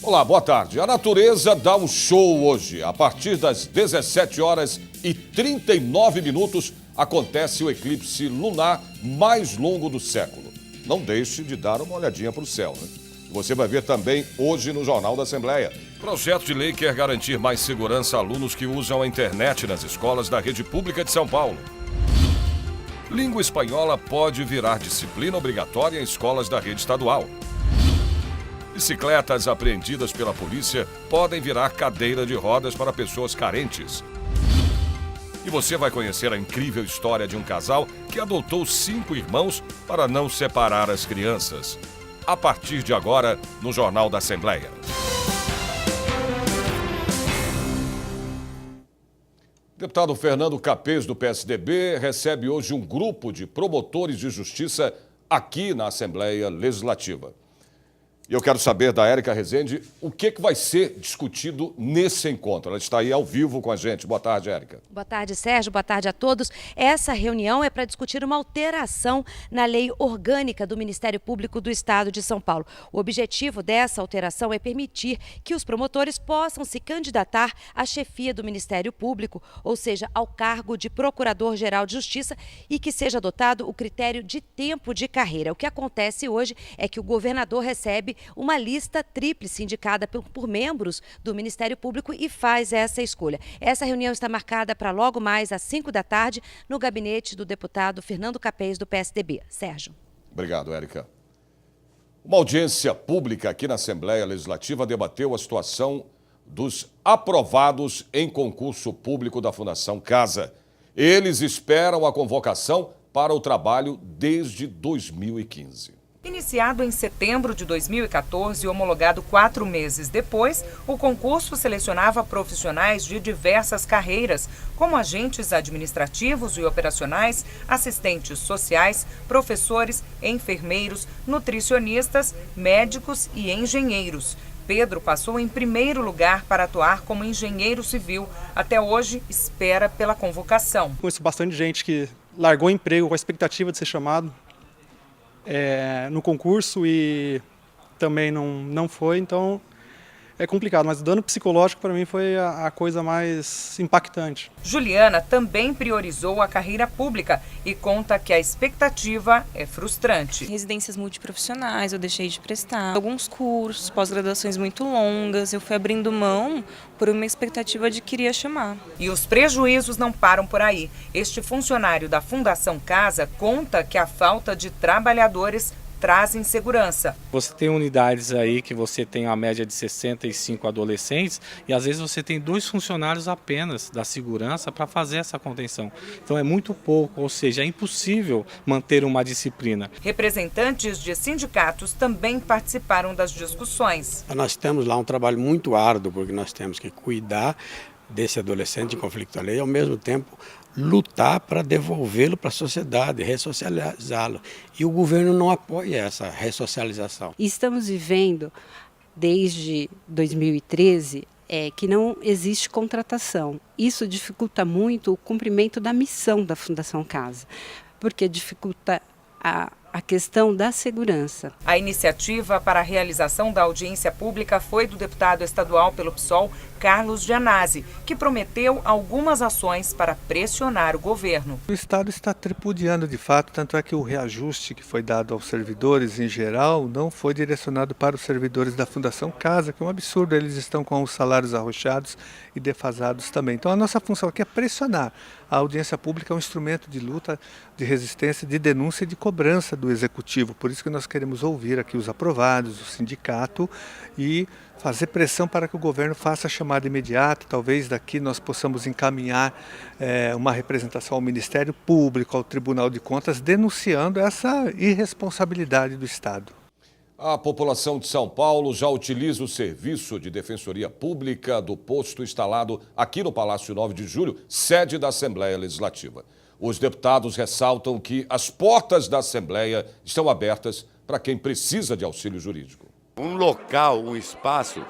Olá, boa tarde. A natureza dá um show hoje. A partir das 17 horas e 39 minutos acontece o eclipse lunar mais longo do século. Não deixe de dar uma olhadinha para o céu, né? Você vai ver também hoje no Jornal da Assembleia. Projeto de lei quer garantir mais segurança a alunos que usam a internet nas escolas da rede pública de São Paulo. Língua espanhola pode virar disciplina obrigatória em escolas da rede estadual. Bicicletas apreendidas pela polícia podem virar cadeira de rodas para pessoas carentes. E você vai conhecer a incrível história de um casal que adotou 5 irmãos para não separar as crianças. A partir de agora, no Jornal da Assembleia. O deputado Fernando Capês, do PSDB, recebe hoje um grupo de promotores de justiça aqui na Assembleia Legislativa. E eu quero saber da Érica Rezende o que vai ser discutido nesse encontro. Ela está aí ao vivo com a gente. Boa tarde, Érica. Boa tarde, Sérgio. Boa tarde a todos. Essa reunião é para discutir uma alteração na lei orgânica do Ministério Público do Estado de São Paulo. O objetivo dessa alteração é permitir que os promotores possam se candidatar à chefia do Ministério Público, ou seja, ao cargo de Procurador-Geral de Justiça, e que seja adotado o critério de tempo de carreira. O que acontece hoje é que o governador recebe uma lista tríplice indicada por membros do Ministério Público e faz essa escolha. Essa reunião está marcada para logo mais às 5 da tarde no gabinete do deputado Fernando Capês, do PSDB. Sérgio. Obrigado, Érica. Uma audiência pública aqui na Assembleia Legislativa debateu a situação dos aprovados em concurso público da Fundação Casa. Eles esperam a convocação para o trabalho desde 2015. Iniciado em setembro de 2014 e homologado 4 meses depois, o concurso selecionava profissionais de diversas carreiras, como agentes administrativos e operacionais, assistentes sociais, professores, enfermeiros, nutricionistas, médicos e engenheiros. Pedro passou em primeiro lugar para atuar como engenheiro civil. Até hoje, espera pela convocação. Conheço bastante gente que largou o emprego com a expectativa de ser chamado no concurso e também não foi, então é complicado, mas o dano psicológico para mim foi a coisa mais impactante. Juliana também priorizou a carreira pública e conta que a expectativa é frustrante. Residências multiprofissionais eu deixei de prestar, alguns cursos, pós-graduações muito longas, eu fui abrindo mão por uma expectativa de que iria chamar. E os prejuízos não param por aí. Este funcionário da Fundação Casa conta que a falta de trabalhadores traz insegurança. Você tem unidades aí que você tem uma média de 65 adolescentes e às vezes você tem 2 funcionários apenas da segurança para fazer essa contenção. Então é muito pouco, ou seja, é impossível manter uma disciplina. Representantes de sindicatos também participaram das discussões. Nós temos lá um trabalho muito árduo, porque nós temos que cuidar desse adolescente em conflito à lei e ao mesmo tempo lutar para devolvê-lo para a sociedade, ressocializá-lo. E o governo não apoia essa ressocialização. Estamos vivendo, desde 2013, que não existe contratação. Isso dificulta muito o cumprimento da missão da Fundação Casa, porque dificulta a questão da segurança. A iniciativa para a realização da audiência pública foi do deputado estadual pelo PSOL, Carlos Gianazzi, que prometeu algumas ações para pressionar o governo. O Estado está tripudiando de fato, tanto é que o reajuste que foi dado aos servidores em geral não foi direcionado para os servidores da Fundação Casa, que é um absurdo, eles estão com os salários arrochados e defasados também. Então a nossa função aqui é pressionar. A audiência pública é um instrumento de luta, de resistência, de denúncia e de cobrança do Executivo. Por isso que nós queremos ouvir aqui os aprovados, o sindicato e fazer pressão para que o governo faça a chamada imediata. Talvez daqui nós possamos encaminhar uma representação ao Ministério Público, ao Tribunal de Contas, denunciando essa irresponsabilidade do Estado. A população de São Paulo já utiliza o serviço de Defensoria Pública do posto instalado aqui no Palácio 9 de Julho, sede da Assembleia Legislativa. Os deputados ressaltam que as portas da Assembleia estão abertas para quem precisa de auxílio jurídico. Um local, um espaço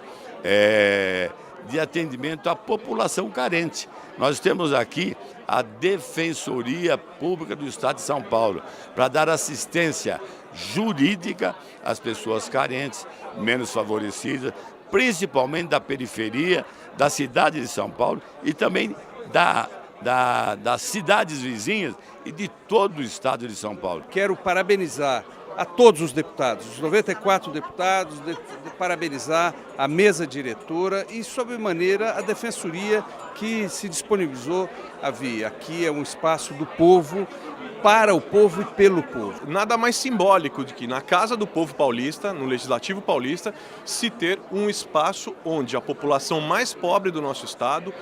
de atendimento à população carente. Nós temos aqui a Defensoria Pública do Estado de São Paulo para dar assistência jurídica às pessoas carentes, menos favorecidas, principalmente da periferia, da cidade de São Paulo e também das cidades vizinhas e de todo o estado de São Paulo. Quero parabenizar a todos os deputados, os 94 deputados, parabenizar a mesa diretora e, sobremaneira, a Defensoria que se disponibilizou a vir. Aqui é um espaço do povo, para o povo e pelo povo. Nada mais simbólico de que na Casa do Povo Paulista, no Legislativo Paulista, se ter um espaço onde a população mais pobre do nosso estado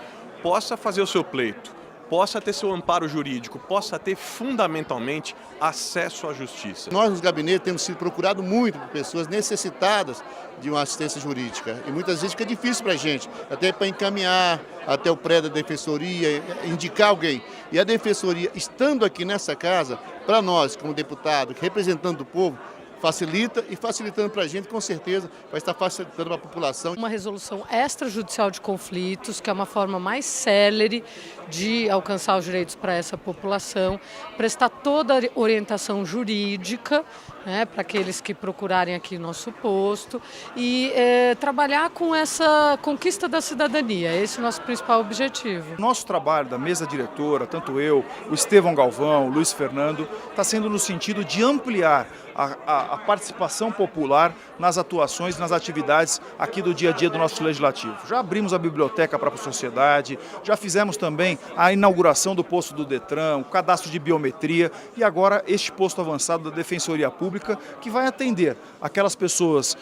possa fazer o seu pleito, possa ter seu amparo jurídico, possa ter fundamentalmente acesso à justiça. Nós nos gabinetes temos sido procurados muito por pessoas necessitadas de uma assistência jurídica e muitas vezes fica difícil para a gente, até para encaminhar até o prédio da Defensoria, indicar alguém. E a Defensoria, estando aqui nessa casa, para nós como deputado, representando o povo, facilita e facilitando para a gente, com certeza, vai estar facilitando para a população. Uma resolução extrajudicial de conflitos, que é uma forma mais célere de alcançar os direitos para essa população, prestar toda a orientação jurídica, né, para aqueles que procurarem aqui nosso posto e trabalhar com essa conquista da cidadania. Esse é o nosso principal objetivo. Nosso trabalho da mesa diretora, tanto eu, o Estevão Galvão, o Luiz Fernando, está sendo no sentido de ampliar a participação popular nas atuações, nas atividades aqui do dia a dia do nosso legislativo. Já abrimos a biblioteca para a sociedade, já fizemos também a inauguração do posto do Detran, o cadastro de biometria e agora este posto avançado da Defensoria Pública, que vai atender aquelas pessoas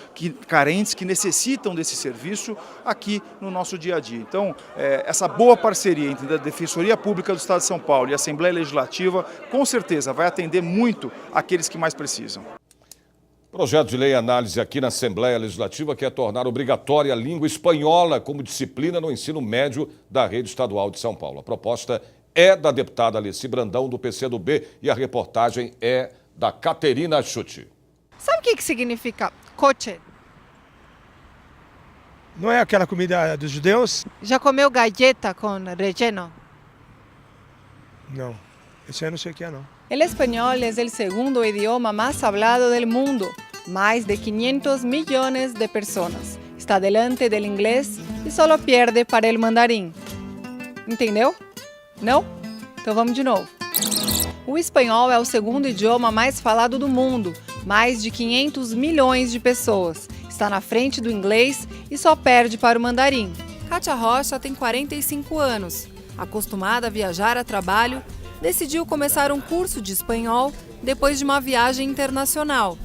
carentes que necessitam desse serviço aqui no nosso dia a dia. Então, essa boa parceria entre a Defensoria Pública do Estado de São Paulo e a Assembleia Legislativa, com certeza vai atender muito aqueles que mais precisam. Projeto de lei em análise aqui na Assembleia Legislativa quer tornar obrigatória a língua espanhola como disciplina no ensino médio da rede estadual de São Paulo. A proposta é da deputada Alessi Brandão, do PCdoB, e a reportagem é da Caterina Schutti. Sabe o que significa coche? Não é aquela comida dos judeus? Já comeu galleta com relleno? Não, esse eu não sei o que é, não. El español es el segundo idioma más hablado del mundo, más de 500 millones de personas. Está delante del inglés y solo pierde para el mandarim. Entendeu? Não? Então vamos de novo. O espanhol é o segundo idioma mais falado do mundo, mais de 500 milhões de pessoas. Está na frente do inglês e só perde para o mandarim. Kátia Rocha tem 45 anos. Acostumada a viajar a trabalho, decidiu começar um curso de espanhol depois de uma viagem internacional.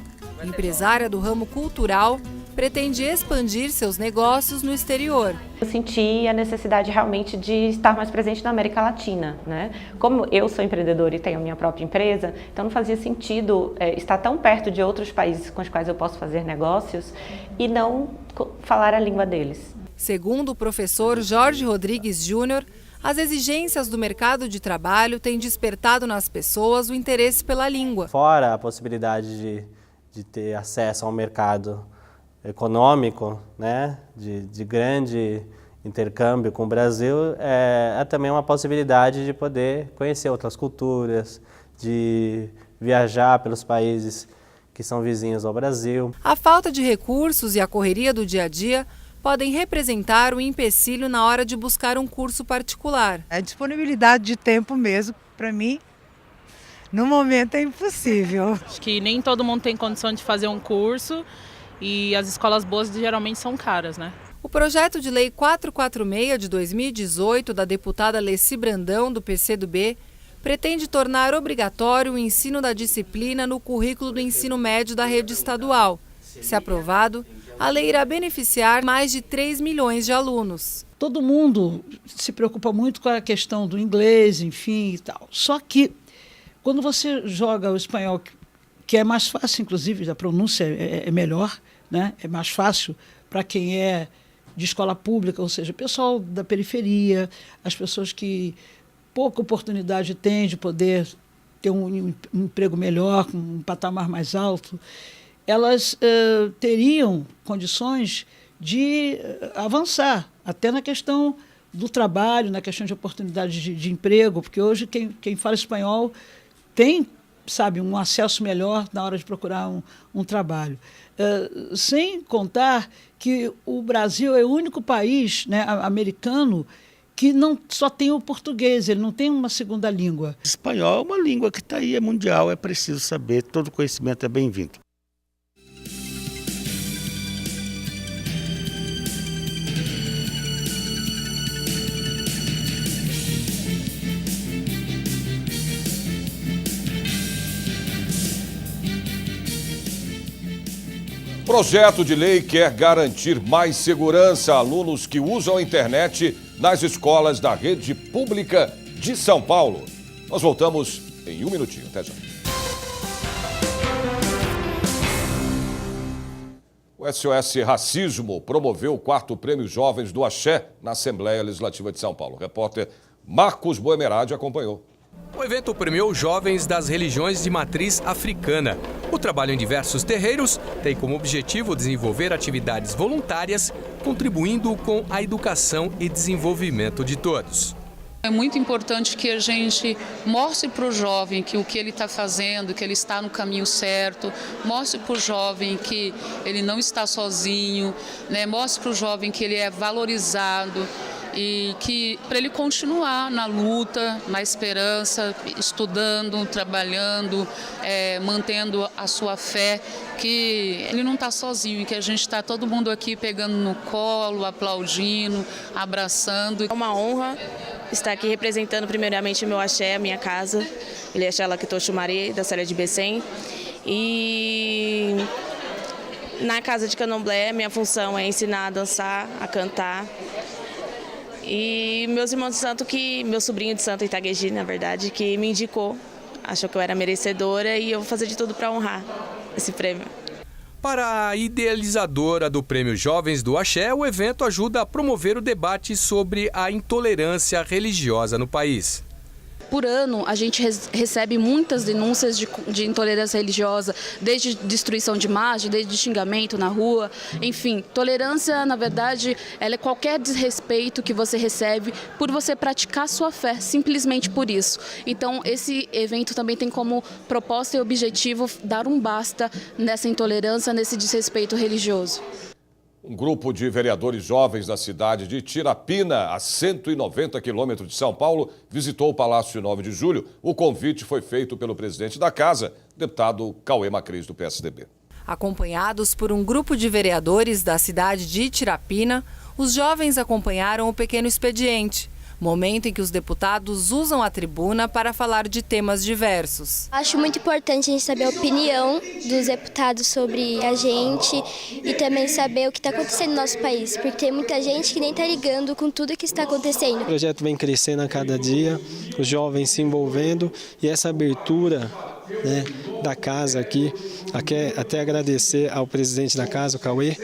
Empresária do ramo cultural, pretende expandir seus negócios no exterior. Eu senti a necessidade realmente de estar mais presente na América Latina, né? Como eu sou empreendedora e tenho a minha própria empresa, então não fazia sentido estar tão perto de outros países com os quais eu posso fazer negócios e não falar a língua deles. Segundo o professor Jorge Rodrigues Júnior, as exigências do mercado de trabalho têm despertado nas pessoas o interesse pela língua. Fora a possibilidade de ter acesso a um mercado econômico, né, de grande intercâmbio com o Brasil, é também uma possibilidade de poder conhecer outras culturas, de viajar pelos países que são vizinhos ao Brasil. A falta de recursos e a correria do dia a dia podem representar um empecilho na hora de buscar um curso particular. A disponibilidade de tempo mesmo, para mim, no momento é impossível. Acho que nem todo mundo tem condição de fazer um curso e as escolas boas geralmente são caras, né? O projeto de lei 446 de 2018 da deputada Alessi Brandão, do PCdoB, pretende tornar obrigatório o ensino da disciplina no currículo do ensino médio da rede estadual. Se aprovado, a lei irá beneficiar mais de 3 milhões de alunos. Todo mundo se preocupa muito com a questão do inglês, enfim e tal. Só que quando você joga o espanhol, que é mais fácil, inclusive, a pronúncia é melhor, né? É mais fácil para quem é de escola pública, ou seja, pessoal da periferia, as pessoas que pouca oportunidade têm de poder ter um emprego melhor, com um patamar mais alto, elas teriam condições de avançar, até na questão do trabalho, na questão de oportunidades de emprego, porque hoje quem fala espanhol tem sabe, um acesso melhor na hora de procurar um trabalho. Sem contar que o Brasil é o único país, né, americano que não só tem o português, ele não tem uma segunda língua. Espanhol é uma língua que está aí, é mundial, é preciso saber, todo conhecimento é bem-vindo. Projeto de lei quer garantir mais segurança a alunos que usam a internet nas escolas da rede pública de São Paulo. Nós voltamos em um minutinho. Até já. O SOS Racismo promoveu o 4º Prêmio Jovens do Axé na Assembleia Legislativa de São Paulo. O repórter Marcos Boemerade acompanhou. O evento premiou jovens das religiões de matriz africana. O trabalho em diversos terreiros tem como objetivo desenvolver atividades voluntárias, contribuindo com a educação e desenvolvimento de todos. É muito importante que a gente mostre para o jovem que o que ele está fazendo, que ele está no caminho certo, mostre para o jovem que ele não está sozinho, né? Mostre para o jovem que ele é valorizado e que para ele continuar na luta, na esperança, estudando, trabalhando, mantendo a sua fé, que ele não está sozinho e que a gente está todo mundo aqui pegando no colo, aplaudindo, abraçando. É uma honra estar aqui representando primeiramente o meu axé, a minha casa, ele é Axé Lakitochumari, da Célia de Becém. E na casa de Candomblé, minha função é ensinar a dançar, a cantar. E meus irmãos de santo, meu sobrinho de santo Itagueji, na verdade, que me indicou, achou que eu era merecedora e eu vou fazer de tudo para honrar esse prêmio. Para a idealizadora do Prêmio Jovens do Axé, o evento ajuda a promover o debate sobre a intolerância religiosa no país. Por ano, a gente recebe muitas denúncias de intolerância religiosa, desde destruição de imagem, desde xingamento na rua, enfim. Tolerância, na verdade, ela é qualquer desrespeito que você recebe por você praticar sua fé, simplesmente por isso. Então, esse evento também tem como proposta e objetivo dar um basta nessa intolerância, nesse desrespeito religioso. Um grupo de vereadores jovens da cidade de Tirapina, a 190 quilômetros de São Paulo, visitou o Palácio 9 de Julho. O convite foi feito pelo presidente da casa, deputado Cauê Macris, do PSDB. Acompanhados por um grupo de vereadores da cidade de Tirapina, os jovens acompanharam o pequeno expediente, momento em que os deputados usam a tribuna para falar de temas diversos. Acho muito importante a gente saber a opinião dos deputados sobre a gente e também saber o que está acontecendo no nosso país, porque tem muita gente que nem está ligando com tudo que está acontecendo. O projeto vem crescendo a cada dia, os jovens se envolvendo e essa abertura, né, da casa aqui, até agradecer ao presidente da casa, o Cauê,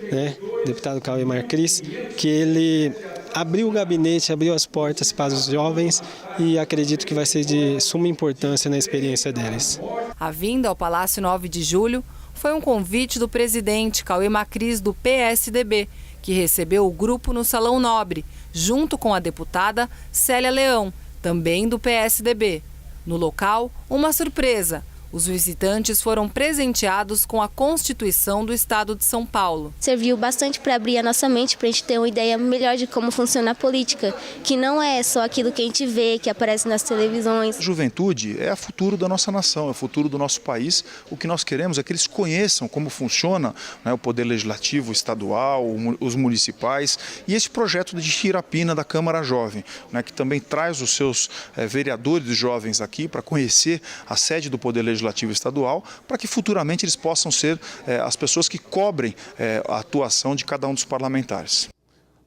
né, deputado Cauê Macris, que ele abriu o gabinete, abriu as portas para os jovens e acredito que vai ser de suma importância na experiência deles. A vinda ao Palácio 9 de Julho foi um convite do presidente Cauê Macris, do PSDB, que recebeu o grupo no Salão Nobre, junto com a deputada Célia Leão, também do PSDB. No local, uma surpresa. Os visitantes foram presenteados com a Constituição do Estado de São Paulo. Serviu bastante para abrir a nossa mente, para a gente ter uma ideia melhor de como funciona a política, que não é só aquilo que a gente vê, que aparece nas televisões. A juventude é o futuro da nossa nação, é o futuro do nosso país. O que nós queremos é que eles conheçam como funciona, né, o poder legislativo estadual, os municipais e esse projeto de Tirapina da Câmara Jovem, né, que também traz os seus vereadores jovens aqui para conhecer a sede do poder legislativo estadual, para que futuramente eles possam ser as pessoas que cobrem a atuação de cada um dos parlamentares.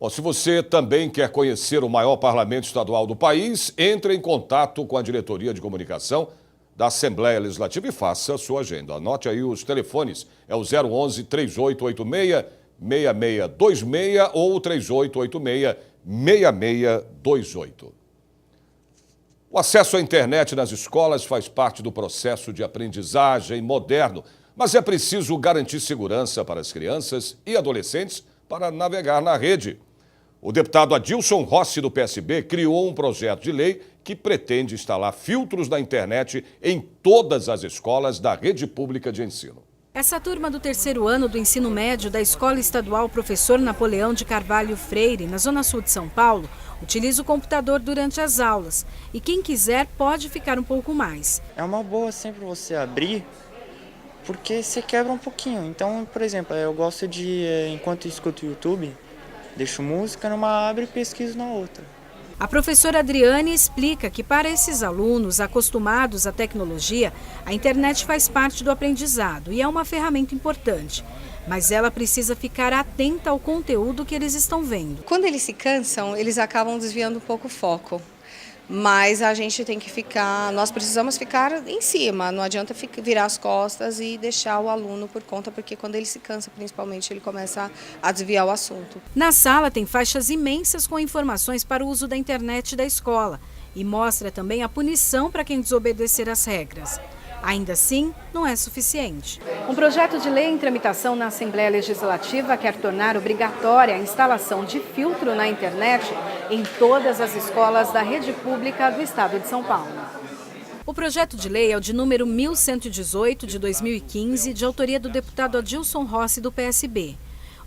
Bom, se você também quer conhecer o maior parlamento estadual do país, entre em contato com a diretoria de comunicação da Assembleia Legislativa e faça a sua agenda. Anote aí os telefones, é o 011-3886-6626 ou 3886-6628. O acesso à internet nas escolas faz parte do processo de aprendizagem moderno, mas é preciso garantir segurança para as crianças e adolescentes para navegar na rede. O deputado Adilson Rossi, do PSB, criou um projeto de lei que pretende instalar filtros na internet em todas as escolas da rede pública de ensino. Essa turma do 3º ano do ensino médio da Escola Estadual Professor Napoleão de Carvalho Freire, na Zona Sul de São Paulo, utiliza o computador durante as aulas. E quem quiser pode ficar um pouco mais. É uma boa sempre você abrir, porque você quebra um pouquinho. Então, por exemplo, eu gosto de, enquanto escuto o YouTube, deixo música numa aba e pesquiso na outra. A professora Adriane explica que para esses alunos acostumados à tecnologia, a internet faz parte do aprendizado e é uma ferramenta importante. Mas ela precisa ficar atenta ao conteúdo que eles estão vendo. Quando eles se cansam, eles acabam desviando um pouco o foco. Mas a gente tem que nós precisamos ficar em cima, não adianta virar as costas e deixar o aluno por conta, porque quando ele se cansa, principalmente, ele começa a desviar o assunto. Na sala tem faixas imensas com informações para o uso da internet da escola e mostra também a punição para quem desobedecer às regras. Ainda assim, não é suficiente. Um projeto de lei em tramitação na Assembleia Legislativa quer tornar obrigatória a instalação de filtro na internet em todas as escolas da rede pública do estado de São Paulo. O projeto de lei é o de número 1118 de 2015, de autoria do deputado Adilson Rossi, do PSB.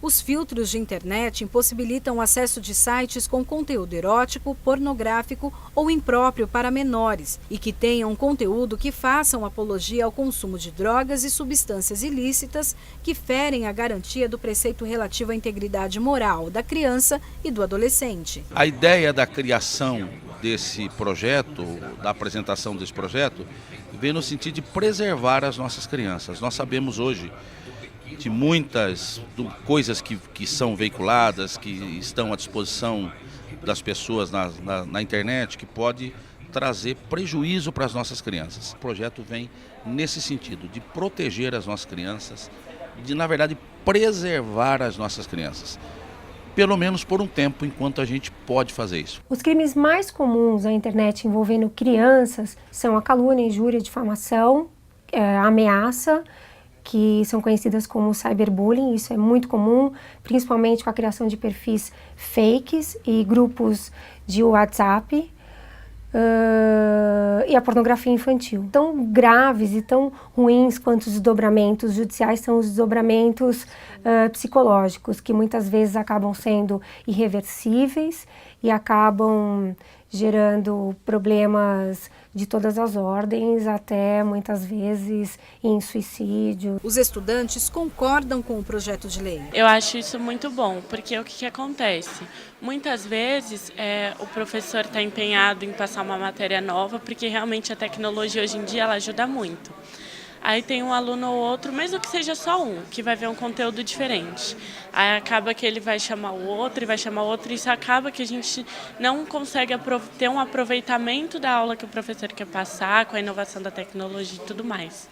Os filtros de internet impossibilitam o acesso de sites com conteúdo erótico, pornográfico ou impróprio para menores e que tenham conteúdo que façam apologia ao consumo de drogas e substâncias ilícitas que ferem a garantia do preceito relativo à integridade moral da criança e do adolescente. A ideia da criação desse projeto, da apresentação desse projeto, vem no sentido de preservar as nossas crianças. Nós sabemos hoje de muitas coisas que são veiculadas, que estão à disposição das pessoas na internet, que pode trazer prejuízo para as nossas crianças. O projeto vem nesse sentido, de proteger as nossas crianças, de, na verdade, preservar as nossas crianças. Pelo menos por um tempo, enquanto a gente pode fazer isso. Os crimes mais comuns na internet envolvendo crianças são a calúnia, injúria, difamação, a ameaça, que são conhecidas como cyberbullying. Isso é muito comum, principalmente com a criação de perfis fakes e grupos de WhatsApp, e a pornografia infantil. Tão graves e tão ruins quanto os desdobramentos judiciais são os desdobramentos psicológicos, que muitas vezes acabam sendo irreversíveis e acabam gerando problemas de todas as ordens, até muitas vezes em suicídio. Os estudantes concordam com o projeto de lei. Eu acho isso muito bom, porque o que acontece? Muitas vezes o professor está empenhado em passar uma matéria nova, porque realmente a tecnologia hoje em dia ela ajuda muito. Aí tem um aluno ou outro, mesmo que seja só um, que vai ver um conteúdo diferente. Aí acaba que ele vai chamar o outro e vai chamar o outro, e isso acaba que a gente não consegue ter um aproveitamento da aula que o professor quer passar, com a inovação da tecnologia e tudo mais.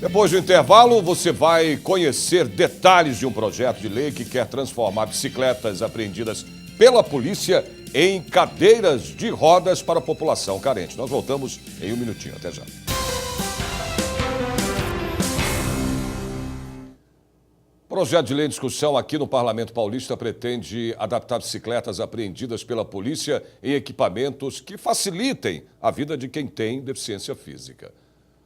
Depois do intervalo, você vai conhecer detalhes de um projeto de lei que quer transformar bicicletas apreendidas pela polícia em cadeiras de rodas para a população carente. Nós voltamos em um minutinho. Até já. O projeto de lei em discussão aqui no Parlamento Paulista pretende adaptar bicicletas apreendidas pela polícia em equipamentos que facilitem a vida de quem tem deficiência física.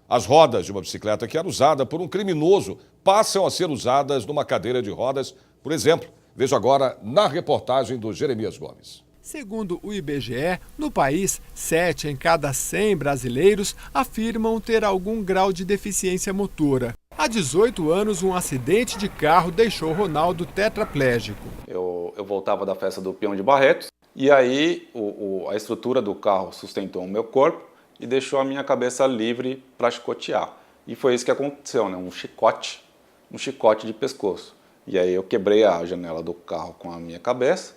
As rodas de uma bicicleta que era usada por um criminoso passam a ser usadas numa cadeira de rodas, por exemplo. Veja agora na reportagem do Jeremias Gomes. Segundo o IBGE, no país, 7 em cada 100 brasileiros afirmam ter algum grau de deficiência motora. Há 18 anos, um acidente de carro deixou Ronaldo tetraplégico. Eu voltava da festa do Peão de Barretos e aí a estrutura do carro sustentou o meu corpo e deixou a minha cabeça livre para chicotear. E foi isso que aconteceu, né? Um chicote de pescoço. E aí eu quebrei a janela do carro com a minha cabeça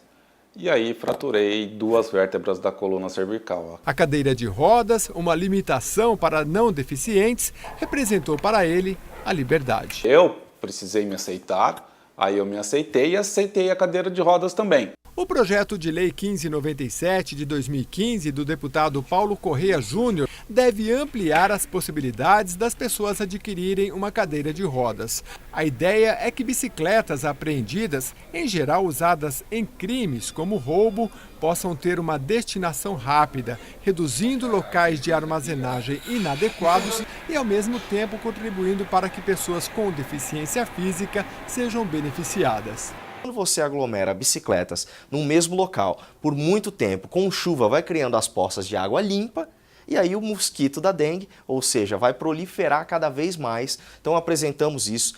e aí fraturei 2 vértebras da coluna cervical. A cadeira de rodas, uma limitação para não deficientes, representou para ele a liberdade. Eu precisei me aceitar, aí eu me aceitei e aceitei a cadeira de rodas também. O projeto de lei 1597 de 2015 do deputado Paulo Correia Júnior deve ampliar as possibilidades das pessoas adquirirem uma cadeira de rodas. A ideia é que bicicletas apreendidas, em geral usadas em crimes como roubo, possam ter uma destinação rápida, reduzindo locais de armazenagem inadequados e, ao mesmo tempo, contribuindo para que pessoas com deficiência física sejam beneficiadas. Quando você aglomera bicicletas no mesmo local por muito tempo, com chuva, vai criando as poças de água limpa e aí o mosquito da dengue, ou seja, vai proliferar cada vez mais. Então apresentamos isso,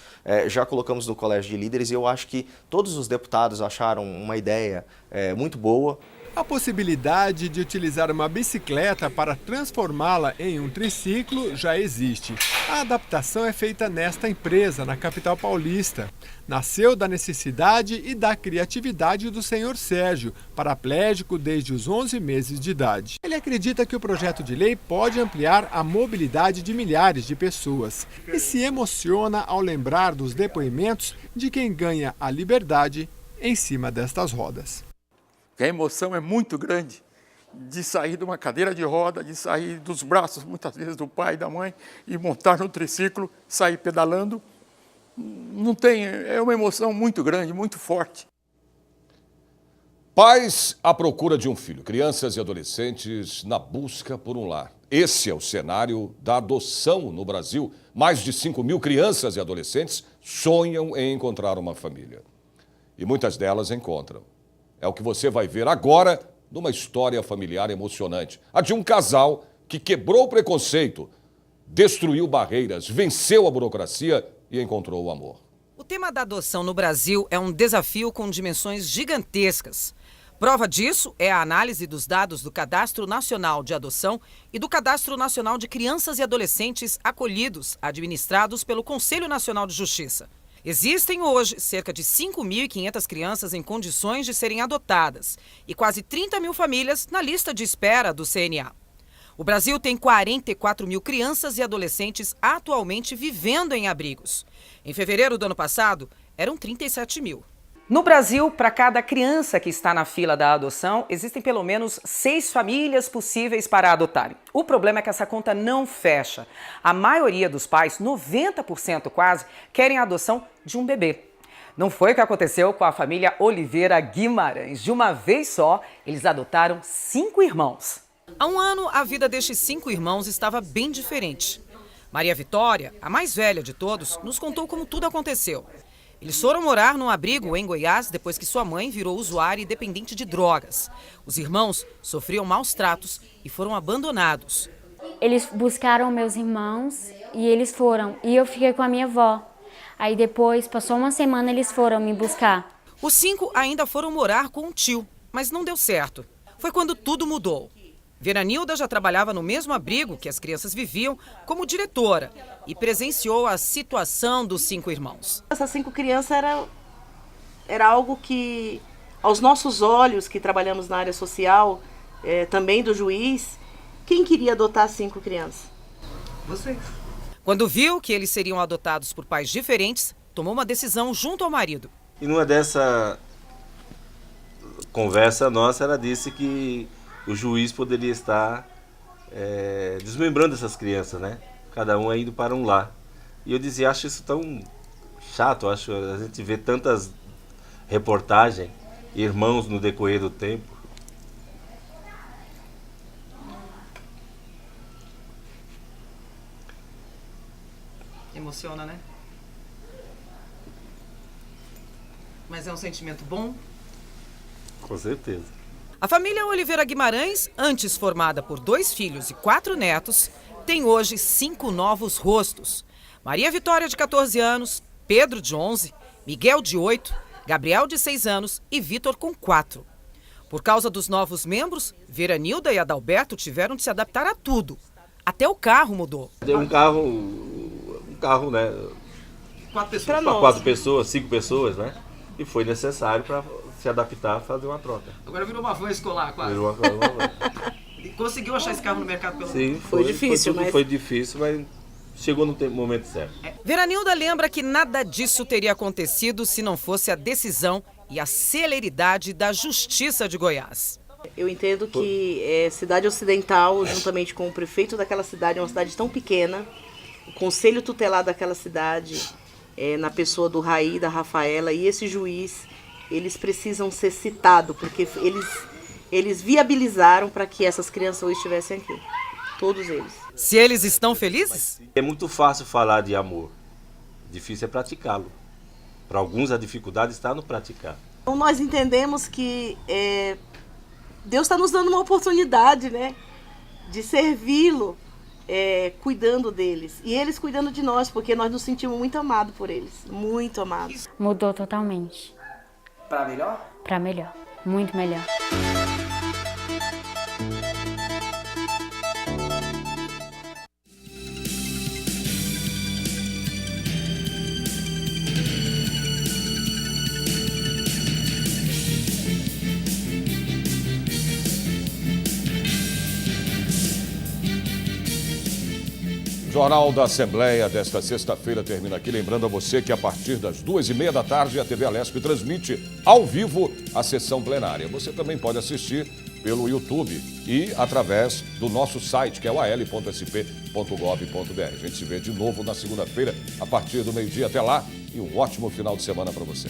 já colocamos no Colégio de Líderes e eu acho que todos os deputados acharam uma ideia muito boa. A possibilidade de utilizar uma bicicleta para transformá-la em um triciclo já existe. A adaptação é feita nesta empresa, na capital paulista. Nasceu da necessidade e da criatividade do senhor Sérgio, paraplégico desde os 11 meses de idade. Ele acredita que o projeto de lei pode ampliar a mobilidade de milhares de pessoas e se emociona ao lembrar dos depoimentos de quem ganha a liberdade em cima destas rodas. A emoção é muito grande de sair de uma cadeira de roda, de sair dos braços, muitas vezes, do pai e da mãe, e montar no triciclo, sair pedalando. Não tem, é uma emoção muito grande, muito forte. Pais à procura de um filho, crianças e adolescentes na busca por um lar. Esse é o cenário da adoção no Brasil. Mais de 5.000 crianças e adolescentes sonham em encontrar uma família. E muitas delas encontram. É o que você vai ver agora numa história familiar emocionante. A de um casal que quebrou o preconceito, destruiu barreiras, venceu a burocracia e encontrou o amor. O tema da adoção no Brasil é um desafio com dimensões gigantescas. Prova disso é a análise dos dados do Cadastro Nacional de Adoção e do Cadastro Nacional de Crianças e Adolescentes Acolhidos, administrados pelo Conselho Nacional de Justiça. Existem hoje cerca de 5.500 crianças em condições de serem adotadas e quase 30 mil famílias na lista de espera do CNA. O Brasil tem 44 mil crianças e adolescentes atualmente vivendo em abrigos. Em fevereiro do ano passado, eram 37 mil. No Brasil, para cada criança que está na fila da adoção, existem pelo menos 6 famílias possíveis para adotarem. O problema é que essa conta não fecha. A maioria dos pais, 90% quase, querem a adoção de um bebê. Não foi o que aconteceu com a família Oliveira Guimarães. De uma vez só, eles adotaram 5 irmãos. Há um ano, a vida destes 5 irmãos estava bem diferente. Maria Vitória, a mais velha de todos, nos contou como tudo aconteceu. Eles foram morar num abrigo em Goiás depois que sua mãe virou usuária e dependente de drogas. Os irmãos sofriam maus tratos e foram abandonados. Eles buscaram meus irmãos e eles foram. E eu fiquei com a minha avó. Aí depois, passou uma semana, eles foram me buscar. Os 5 ainda foram morar com um tio, mas não deu certo. Foi quando tudo mudou. Veranilda já trabalhava no mesmo abrigo que as crianças viviam como diretora e presenciou a situação dos 5 irmãos. Essas 5 crianças era algo que, aos nossos olhos, que trabalhamos na área social, também do juiz, quem queria adotar 5 crianças? Vocês. Quando viu que eles seriam adotados por pais diferentes, tomou uma decisão junto ao marido. E numa dessa conversa nossa, ela disse que o juiz poderia estar desmembrando essas crianças, né? Cada um indo para um lar. E eu dizia, acho isso tão chato, acho a gente vê tantas reportagens, irmãos no decorrer do tempo. Emociona, né? Mas é um sentimento bom? Com certeza. A família Oliveira Guimarães, antes formada por 2 filhos e 4 netos, tem hoje 5 novos rostos. Maria Vitória, de 14 anos, Pedro, de 11, Miguel, de 8, Gabriel, de 6 anos e Vitor, com 4. Por causa dos novos membros, Veranilda e Adalberto tiveram de se adaptar a tudo. Até o carro mudou. Um carro, né? 4 pessoas. Para 4 pessoas, 5 pessoas, né? E foi necessário para se adaptar a fazer uma troca. Agora virou uma van escolar, quase. Virou uma van. Conseguiu achar esse carro no mercado pelo menos? Sim, foi difícil, foi difícil, mas chegou no momento certo. Veranilda lembra que nada disso teria acontecido se não fosse a decisão e a celeridade da Justiça de Goiás. Eu entendo que Cidade Ocidental, juntamente com o prefeito daquela cidade, é uma cidade tão pequena, o conselho tutelar daquela cidade, na pessoa do Raí, da Rafaela, e esse juiz, eles precisam ser citados, porque eles viabilizaram para que essas crianças hoje estivessem aqui. Todos eles. Se eles estão felizes? É muito fácil falar de amor, difícil é praticá-lo. Para alguns a dificuldade está no praticar. Então nós entendemos que Deus está nos dando uma oportunidade, né, de servi-lo, cuidando deles. E eles cuidando de nós, porque nós nos sentimos muito amados por eles. Muito amados. Mudou totalmente. Para melhor? Para melhor. Muito melhor. O Jornal da Assembleia desta sexta-feira termina aqui. Lembrando a você que a partir das 2h30 da tarde a TV Alesp transmite ao vivo a sessão plenária. Você também pode assistir pelo YouTube e através do nosso site, que é o al.sp.gov.br. A gente se vê de novo na segunda-feira, a partir do meio-dia. Até lá e um ótimo final de semana para você.